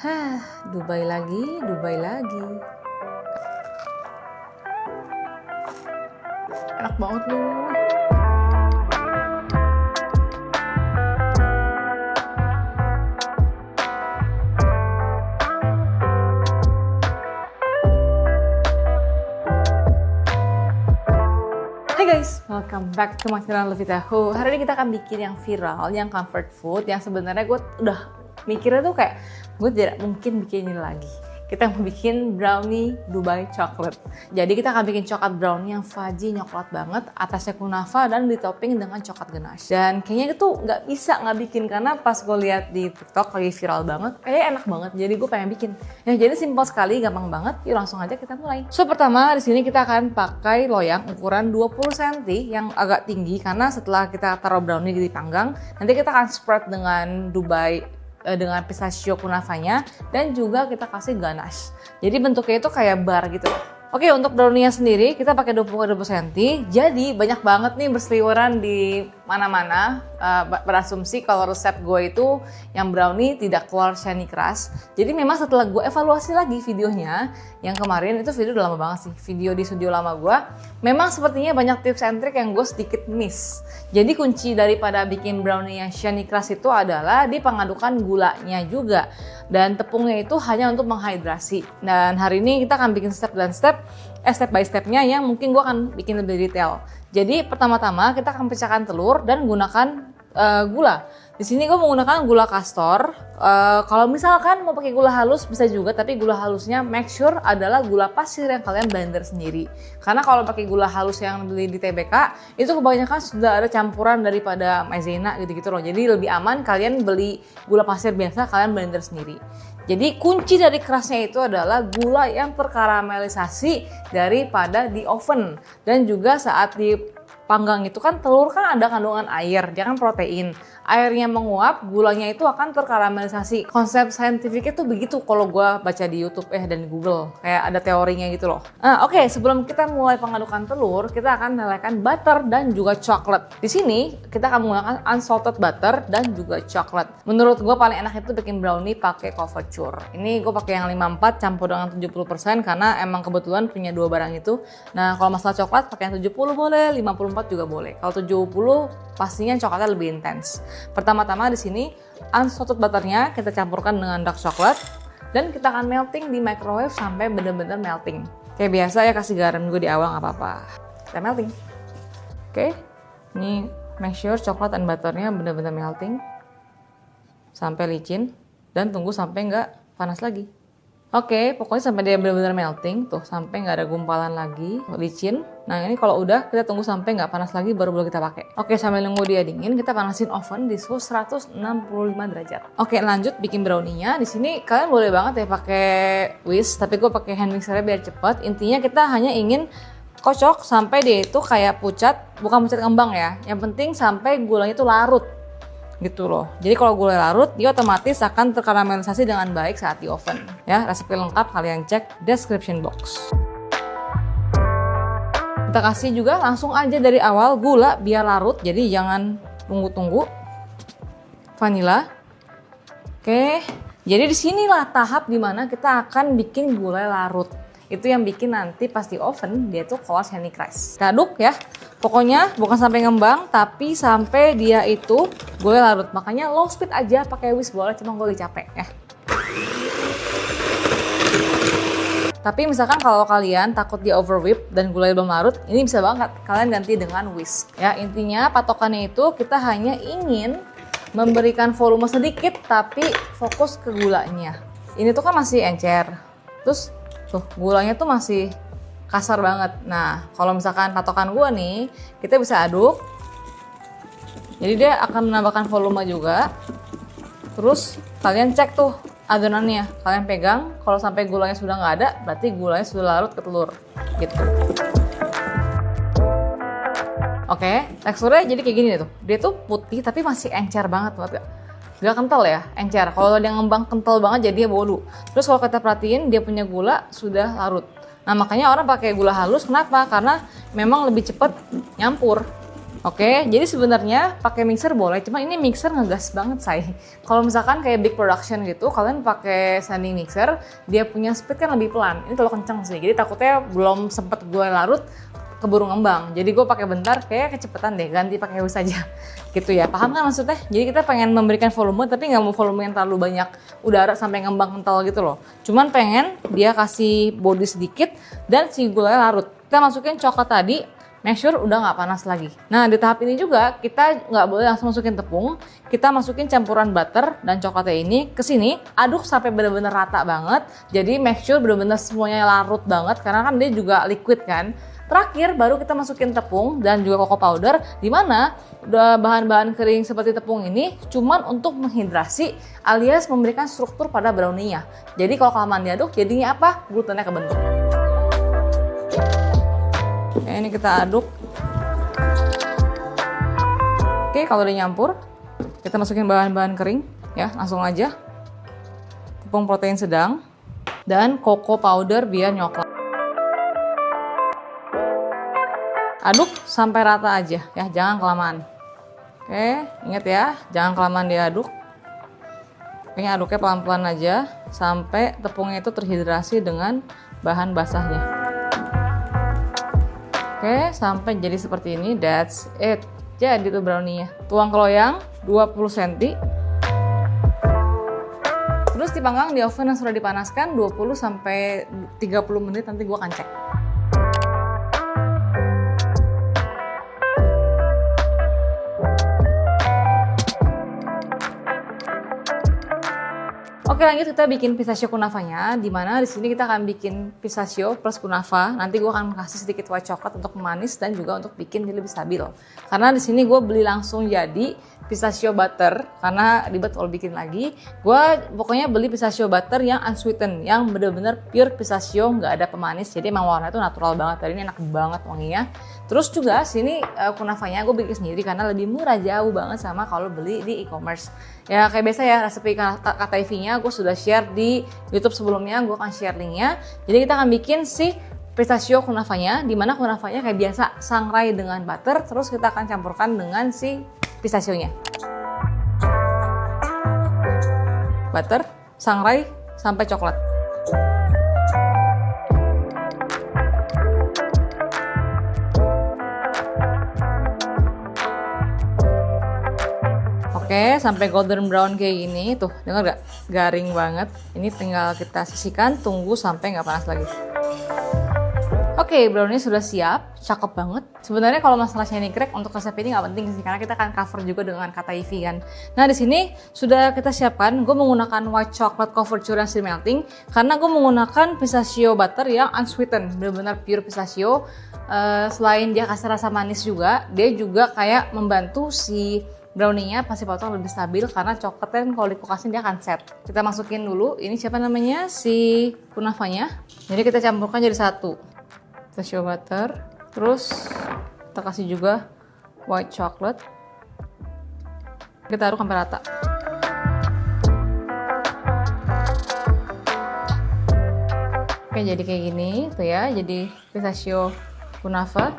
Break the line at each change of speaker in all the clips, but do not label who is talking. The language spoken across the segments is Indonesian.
Hah, Dubai lagi, Dubai lagi. Enak banget loh. Hai guys, welcome back to my channel Lovita Who. Hari ini kita akan bikin yang viral, yang comfort food, yang sebenarnya gue udah mikirnya tuh kayak gue tidak mungkin bikin ini lagi. Kita mau bikin brownie Dubai chocolate. Jadi kita akan bikin coklat brownie yang fudgy nyoklat banget, atasnya kunafa dan ditopping dengan coklat ganache. Dan kayaknya itu nggak bisa nggak bikin karena pas gue lihat di TikTok lagi viral banget, kayaknya enak banget. Jadi gue pengen bikin. Ya jadi simpel sekali, gampang banget. Yuk langsung aja kita mulai. So pertama di sini kita akan pakai loyang ukuran 20 cm yang agak tinggi karena setelah kita taruh brownie dipanggang, nanti kita akan spread dengan Dubai dengan pistachio kunafanya dan juga kita kasih ganache. Jadi bentuknya itu kayak bar gitu. Oke, untuk brownie-nya sendiri kita pakai 20 cm. Jadi banyak banget nih berseliweran di mana-mana berasumsi kalau resep gue itu yang brownie tidak keluar shiny crush. Jadi memang setelah gue evaluasi lagi videonya yang kemarin, itu video udah lama banget sih, video di studio lama gue, memang sepertinya banyak tips and trick yang gue sedikit miss. Jadi kunci daripada bikin brownie yang shiny crush itu adalah di pengadukan gulanya juga. Dan tepungnya itu hanya untuk menghidrasi. Dan hari ini kita akan bikin step by stepnya yang mungkin gue akan bikin lebih detail. Jadi pertama-tama kita akan pecahkan telur dan gunakan gula. Di sini gue menggunakan gula kastor. Kalau misalkan mau pakai gula halus bisa juga, tapi gula halusnya make sure adalah gula pasir yang kalian blender sendiri. Karena kalau pakai gula halus yang beli di TBK itu kebanyakan sudah ada campuran daripada maizena gitu-gitu loh. Jadi lebih aman kalian beli gula pasir biasa, kalian blender sendiri. Jadi kunci dari kerasnya itu adalah gula yang terkaramelisasi daripada di oven. Dan juga saat dipanggang itu kan telur kan ada kandungan air, dia kan protein. Airnya menguap, gulanya itu akan terkaramelisasi. Konsep saintifiknya tuh begitu kalau gue baca di YouTube dan di Google. Kayak ada teorinya gitu loh. Oke, sebelum kita mulai pengadukan telur, kita akan melelehkan butter dan juga coklat. Di sini kita akan menggunakan unsalted butter dan juga coklat. Menurut gue paling enak itu bikin brownie pakai couverture. Ini gue pakai yang 54 campur dengan 70% karena emang kebetulan punya dua barang itu. Nah, kalau masalah coklat pakai yang 70 boleh, 54 juga boleh. Kalau 70 pastinya coklatnya lebih intens. Pertama-tama di sini unsalted butternya kita campurkan dengan dark chocolate dan kita akan melting di microwave sampai benar-benar melting. Kayak biasa ya, kasih garam juga di awal nggak apa-apa. Kita melting. Oke, ini make sure coklat dan butternya benar-benar melting sampai licin dan tunggu sampai nggak panas lagi. Oke, pokoknya sampai dia benar-benar melting, tuh sampai nggak ada gumpalan lagi, licin. Nah ini kalau udah kita tunggu sampai nggak panas lagi baru boleh kita pakai. Oke, sambil nunggu dia dingin kita panasin oven di suhu 165 derajat. Oke, lanjut bikin brownie-nya. Di sini kalian boleh banget ya pakai whisk, tapi gue pakai hand mixer biar cepet. Intinya kita hanya ingin kocok sampai dia itu kayak pucat, bukan pucat ngembang ya. Yang penting sampai gulanya itu larut. Gitu loh. Jadi kalau gula larut, dia otomatis akan terkaramelisasi dengan baik saat di oven. Ya, resep lengkap kalian cek description box. Kita kasih juga langsung aja dari awal gula biar larut, jadi jangan tunggu-tunggu. Vanila. Oke. Jadi disinilah tahap dimana kita akan bikin gulai larut. Itu yang bikin nanti pas di oven dia tuh keluar shiny crush. Kita aduk ya. Pokoknya bukan sampai ngembang, tapi sampai dia itu gulai larut. Makanya low speed aja, pakai whisk boleh, cuma gue lagi capek ya. Tapi misalkan kalau kalian takut dia over whip dan gulai belum larut, ini bisa banget kalian ganti dengan whisk. Ya, intinya patokannya itu kita hanya ingin memberikan volume sedikit tapi fokus ke gulanya. Ini tuh kan masih encer. Terus tuh gulanya tuh masih kasar banget. Nah, kalau misalkan patokan gua nih, kita bisa aduk. Jadi dia akan menambahkan volume juga. Terus kalian cek tuh adonannya. Kalian pegang, kalau sampai gulanya sudah nggak ada, berarti gulanya sudah larut ke telur. Gitu. Oke, teksturnya jadi kayak gini tuh. Dia tuh putih tapi masih encer banget. Gak kental ya, encer. Kalau dia ngembang kental banget jadi dia bolu. Terus kalau kita perhatiin dia punya gula sudah larut. Nah makanya orang pakai gula halus, kenapa? Karena memang lebih cepat nyampur. Oke, jadi sebenarnya pakai mixer boleh, cuma ini mixer ngegas banget say. Kalau misalkan kayak big production gitu, kalian pakai standing mixer, dia punya speed kan lebih pelan. Ini terlalu kenceng sih, jadi takutnya belum sempet gue larut keburu ngembang. Jadi gue pakai bentar, kayak kecepetan deh, ganti pakai whisk aja. Gitu ya, paham kan maksudnya? Jadi kita pengen memberikan volume, tapi nggak mau volume yang terlalu banyak udara sampai ngembang kental gitu loh. Cuman pengen dia kasih body sedikit dan si gulanya larut. Kita masukin coklat tadi. Make sure udah nggak panas lagi. Nah di tahap ini juga kita nggak boleh langsung masukin tepung. Kita masukin campuran butter dan coklatnya ini ke sini. Aduk sampai bener-bener rata banget. Jadi make sure bener-bener semuanya larut banget karena kan dia juga liquid kan. Terakhir baru kita masukin tepung dan juga cocoa powder. Dimana bahan-bahan kering seperti tepung ini cuman untuk menghidrasi alias memberikan struktur pada brownie-nya. Jadi kalau kelamaan diaduk jadinya apa? Glutennya kebentuk. Oke, ini kita aduk. Oke, kalau udah nyampur, kita masukin bahan-bahan kering ya, langsung aja. Tepung protein sedang dan cocoa powder biar nyoklat. Aduk sampai rata aja ya, jangan kelamaan. Oke, ingat ya, jangan kelamaan diaduk. Pokoknya aduknya pelan-pelan aja sampai tepungnya itu terhidrasi dengan bahan basahnya. Oke, sampai jadi seperti ini, that's it. Jadi tuh brownie-nya. Tuang ke loyang 20 cm. Terus dipanggang di oven yang sudah dipanaskan 20 sampai 30 menit, nanti gua akan cek. Oke, lanjut kita bikin pistachio kunafanya. Dimana di sini kita akan bikin pistachio plus kunafa. Nanti gue akan kasih sedikit white coklat untuk memanis dan juga untuk bikin dia lebih stabil. Karena di sini gue beli langsung jadi pistachio butter karena ribet kalau bikin lagi. Gue pokoknya beli pistachio butter yang unsweetened, yang bener-bener pure pistachio, nggak ada pemanis. Jadi emang warnanya itu natural banget. Tadi ini enak banget wanginya. Terus juga sini kunafanya gue bikin sendiri karena lebih murah jauh banget sama kalau beli di e-commerce. Ya kayak biasa ya, resepi kata IV-nya gue sudah share di YouTube sebelumnya, gue akan share linknya. Jadi kita akan bikin si pistachio kunafanya, dimana kunafanya kayak biasa sangrai dengan butter, terus kita akan campurkan dengan si pistachionya. Butter, sangrai sampai coklat. Oke, sampai golden brown kayak gini, tuh dengar gak? Garing banget. Ini tinggal kita sisihkan, tunggu sampai nggak panas lagi. Oke, brownie sudah siap, cakep banget. Sebenarnya kalau masalah shiny crack untuk resep ini nggak penting sih, karena kita akan cover juga dengan kata IV kan. Nah di sini sudah kita siapkan, gue menggunakan white chocolate covered churro still melting, karena gue menggunakan pistachio butter yang unsweetened, benar-benar pure pistachio. Selain dia kasih rasa manis juga, dia juga kayak membantu si brownie-nya pasti potong lebih stabil karena coklatnya kalau dikulkasin dia akan set. Kita masukin dulu, ini siapa namanya? Si kunafanya. Jadi kita campurkan jadi satu. Pistachio butter, terus kita kasih juga white chocolate. Kita aduk sampai rata. Oke, jadi kayak gini tuh ya. Jadi pistachio kunafa.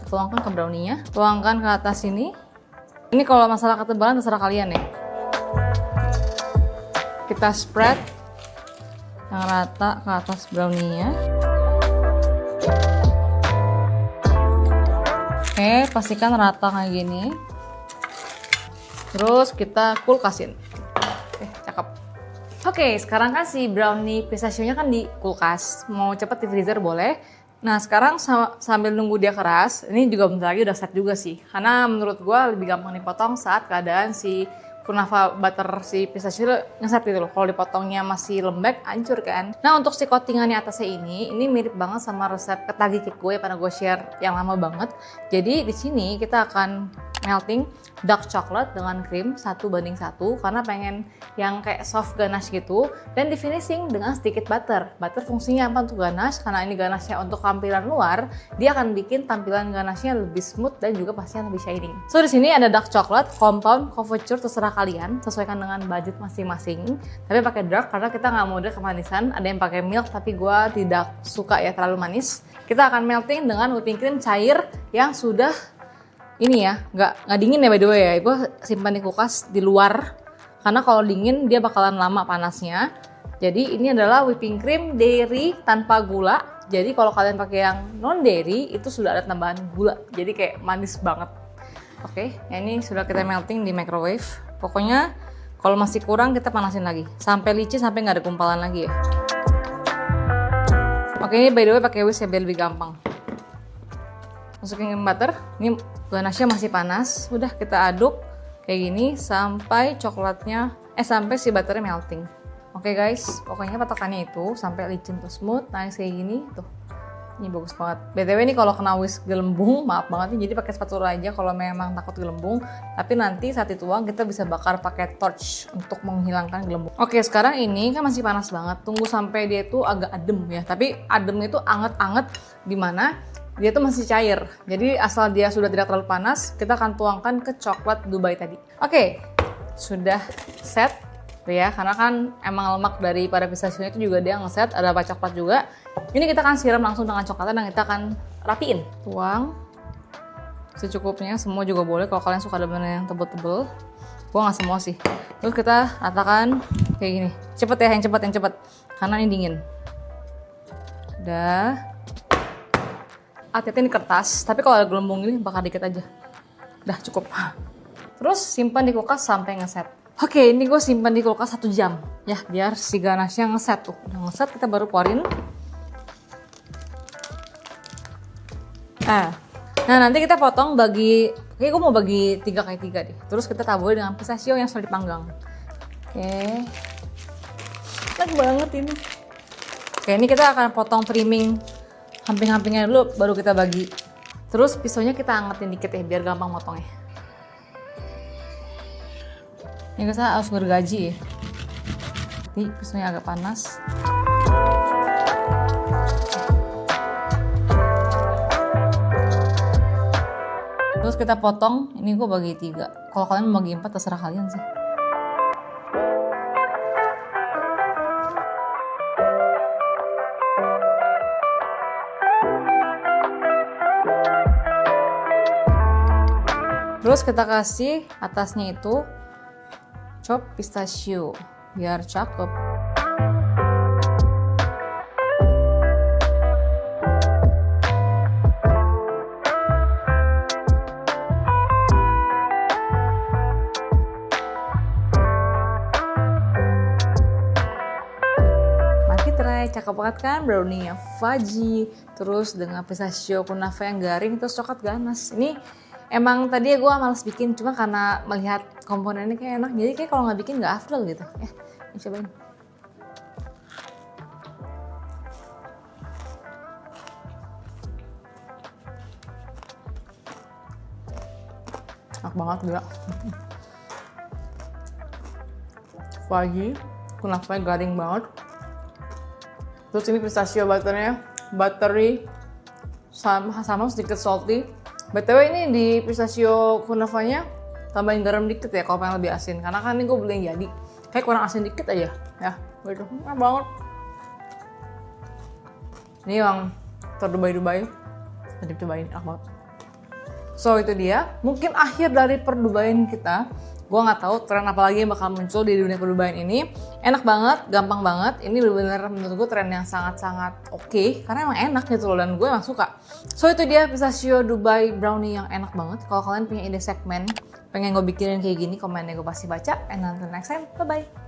Tuangkan ke brownie-nya. Tuangkan ke atas sini. Ini kalau masalah ketebalan terserah kalian ya. Kita spread yang rata ke atas brownie-nya. Oke, pastikan rata kayak gini. Terus kita kulkasin. Oke, cakep. Oke, sekarang kan si brownie pistachio-nya kan di kulkas. Mau cepet di freezer boleh. Nah sekarang sambil nunggu dia keras, ini juga bentar lagi udah set juga sih. Karena menurut gue lebih gampang dipotong saat keadaan si kunafa butter si pistachio ngeset gitu loh. Kalau dipotongnya masih lembek, hancur kan. Nah untuk si coatingannya atasnya ini mirip banget sama resep ketagi cake gue yang pernah gue share yang lama banget. Jadi di sini kita akan melting dark chocolate dengan krim 1:1 karena pengen yang kayak soft ganache gitu, dan di finishing dengan sedikit butter. Butter fungsinya apa untuk ganache? Karena ini ganache-nya untuk tampilan luar, dia akan bikin tampilan ganache-nya lebih smooth dan juga pastinya lebih shining. So di sini ada dark chocolate, compound, couverture, terserah kalian, sesuaikan dengan budget masing-masing. Tapi pakai dark karena kita nggak mau dia kemanisan. Ada yang pakai milk tapi gue tidak suka ya terlalu manis. Kita akan melting dengan whipping cream cair yang sudah ini ya, nggak dingin ya by the way ya. Gue simpan di kulkas di luar karena kalau dingin dia bakalan lama panasnya. Jadi ini adalah whipping cream dairy tanpa gula. Jadi kalau kalian pakai yang non dairy itu sudah ada tambahan gula. Jadi kayak manis banget. Oke, ya ini sudah kita melting di microwave. Pokoknya kalau masih kurang kita panasin lagi sampai licin, sampai nggak ada gumpalan lagi ya. Oke, ini by the way pakai whisk ya biar lebih gampang. Masukin butter. Ini ganasnya masih panas. Udah kita aduk kayak gini sampai coklatnya sampai si butternya melting. Oke guys, pokoknya patokannya itu sampai licin tuh smooth, nice kayak gini tuh. Ini bagus banget. BTW ini kalau kena whisk gelembung, maaf banget nih, jadi pakai spatula aja kalau memang takut gelembung. Tapi nanti saat dituang kita bisa bakar pakai torch untuk menghilangkan gelembung. Oke, sekarang ini kan masih panas banget. Tunggu sampai dia tuh agak adem ya. Tapi ademnya itu anget-anget dimana dia tuh masih cair. Jadi asal dia sudah tidak terlalu panas, kita akan tuangkan ke coklat Dubai tadi. Oke, sudah set. Ya, karena kan emang lemak dari pada pistachio itu juga dia ngeset, ada apa coklat juga. Ini kita akan siram langsung dengan coklatnya dan kita akan rapiin. Tuang secukupnya, semua juga boleh kalau kalian suka dengan yang tebel-tebel. Gua nggak semua sih. Terus kita ratakan kayak gini. Cepet ya, yang cepet, karena ini dingin. Udah. Hati-hati ini kertas, tapi kalau ada gelembung ini bakar dikit aja. Udah cukup. Terus simpan di kulkas sampai ngeset. Oke, ini gue simpan di kulkas 1 jam ya, biar si ganasnya ngeset tuh. Udah ngeset, kita baru keluarin. Nah nanti kita potong bagi, kayak gue mau bagi 3x3 deh. Terus kita taburi dengan pistachio yang sudah dipanggang. Oke, enak banget ini. Oke, ini kita akan potong trimming hamping-hampingnya dulu, baru kita bagi. Terus pisaunya kita angetin dikit ya, biar gampang motongnya. Ini kita harus gergaji ya. Ini pisaunya agak panas. Terus kita potong, ini gue bagi 3. Kalau kalian mau bagi 4 terserah kalian sih. Terus kita kasih atasnya itu chop pistachio biar cakep. Try, cakep banget kan brownie-nya fudgy, terus dengan pistachio kunafa yang garing, terus coklat ganas. Ini emang tadi gue males bikin, cuma karena melihat komponennya kayak enak, jadi kayak kalau nggak bikin nggak afdol gitu. Ini cobain. Enak banget gila. Fudgy, kunafanya garing banget. Terus ini pistachio butternya, buttery, sama sedikit salty. BTW ini di pistachio kunafanya tambahin garam dikit ya kalau pengen lebih asin. Karena kan ini gue beli yang jadi, kayak kurang asin dikit aja ya. Gitu, enak banget. Ini yang terdubai-dubai, tadi cobain, enak banget. So itu dia, mungkin akhir dari perdubaian kita. Gue nggak tahu tren apa lagi yang bakal muncul di dunia perdubaian ini. Enak banget, gampang banget. Ini benar-benar menurut gue tren yang sangat-sangat oke, karena emang enak gitu loh, dan gue emang suka. So itu dia pistachio Dubai brownie yang enak banget. Kalau kalian punya ide segmen pengen gue bikinin kayak gini, komennya gue pasti baca. And until next time, bye-bye.